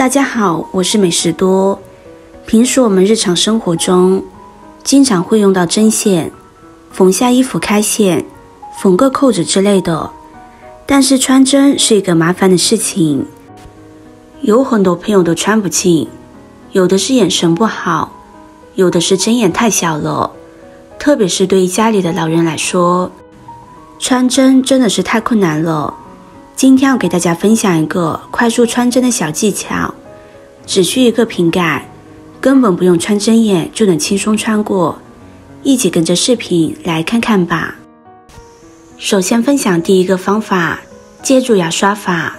大家好，我是美食多。平时我们日常生活中经常会用到针线，缝下衣服开线，缝个扣子之类的。但是穿针是一个麻烦的事情，有很多朋友都穿不进，有的是眼神不好，有的是针眼太小了。特别是对于家里的老人来说，穿针真的是太困难了。今天要给大家分享一个快速穿针的小技巧，只需一个瓶盖，根本不用穿针眼就能轻松穿过。一起跟着视频来看看吧。首先分享第一个方法，借助牙刷法。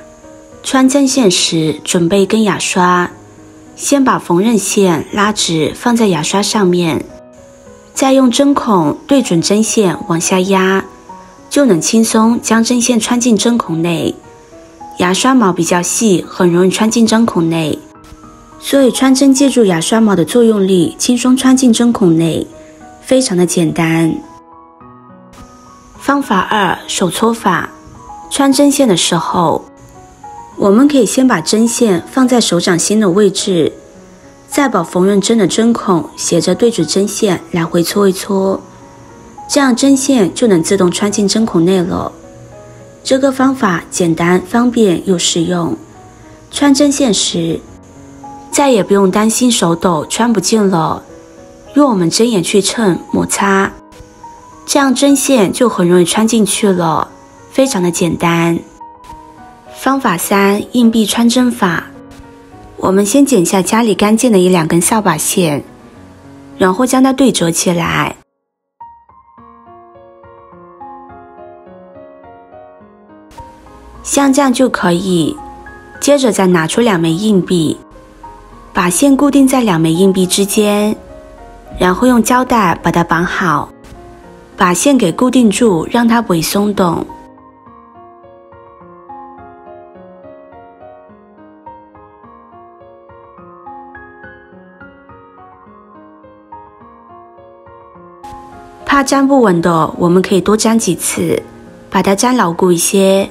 穿针线时准备一根牙刷，先把缝纫线拉直放在牙刷上面，再用针孔对准针线往下压，就能轻松将针线穿进针孔内。牙刷毛比较细，很容易穿进针孔内，所以穿针借助牙刷毛的作用力轻松穿进针孔内，非常的简单。方法二，手搓法。穿针线的时候，我们可以先把针线放在手掌心的位置，再把缝纫针的针孔斜着对准针线来回搓一搓，这样针线就能自动穿进针孔内了。这个方法简单方便又实用，穿针线时再也不用担心手抖穿不进了，用我们针眼去蹭摩擦，这样针线就很容易穿进去了，非常的简单。方法三，硬币穿针法。我们先剪下家里干净的一两根扫把线，然后将它对折起来，像这样就可以。接着再拿出2枚硬币，把线固定在2枚硬币之间，然后用胶带把它绑好，把线给固定住，让它不会松动。怕粘不稳的，我们可以多粘几次，把它粘牢固一些。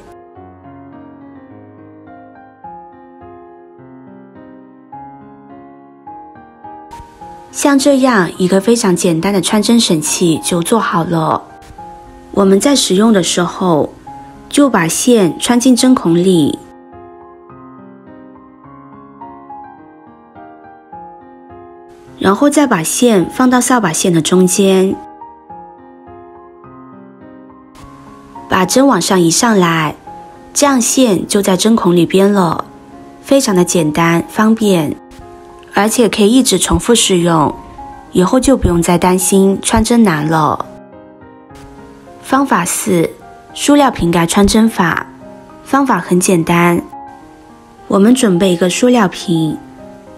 像这样一个非常简单的穿针神器就做好了。我们在使用的时候，就把线穿进针孔里，然后再把线放到扫把线的中间，把针往上移上来，这样线就在针孔里边了，非常的简单方便，而且可以一直重复使用，以后就不用再担心穿针难了。方法四，塑料瓶盖穿针法。方法很简单，我们准备一个塑料瓶，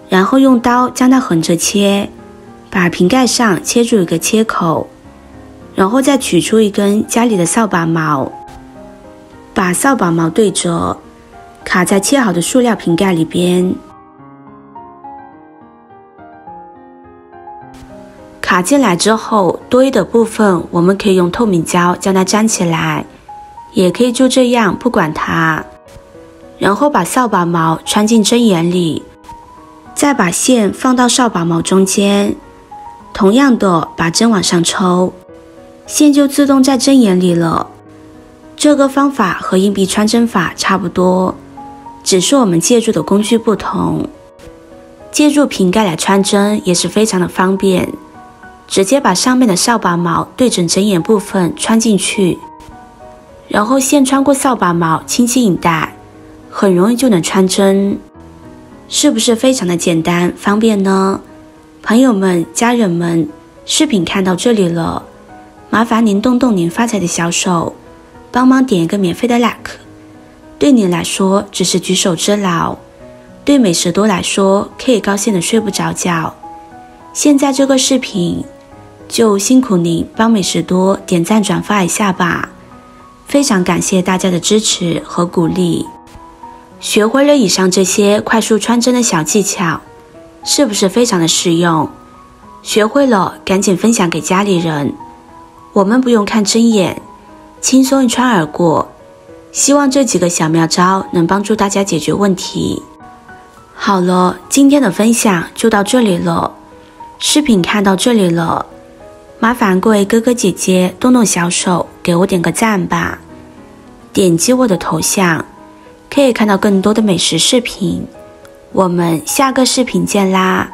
然后用刀将它横着切，把瓶盖上切出一个切口，然后再取出一根家里的扫把毛，把扫把毛对折，卡在切好的塑料瓶盖里边。卡进来之后，多余的部分我们可以用透明胶将它粘起来，也可以就这样不管它，然后把扫把毛穿进针眼里，再把线放到扫把毛中间，同样的把针往上抽，线就自动在针眼里了。这个方法和硬币穿针法差不多，只是我们借助的工具不同。借助瓶盖来穿针也是非常的方便，直接把上面的扫把毛对准针眼部分穿进去，然后线穿过扫把毛，轻轻引带，很容易就能穿针，是不是非常的简单方便呢？朋友们、家人们，视频看到这里了，麻烦您动动您发财的小手，帮忙点一个免费的 like， 对您来说只是举手之劳，对美食多来说可以高兴的睡不着觉。现在这个视频就辛苦您帮美食多点赞转发一下吧，非常感谢大家的支持和鼓励。学会了以上这些快速穿针的小技巧，是不是非常的实用？学会了赶紧分享给家里人，我们不用看针眼，轻松一穿而过。希望这几个小妙招能帮助大家解决问题。好了，今天的分享就到这里了。视频看到这里了，麻烦各位哥哥姐姐动动小手给我点个赞吧。点击我的头像，可以看到更多的美食视频。我们下个视频见啦！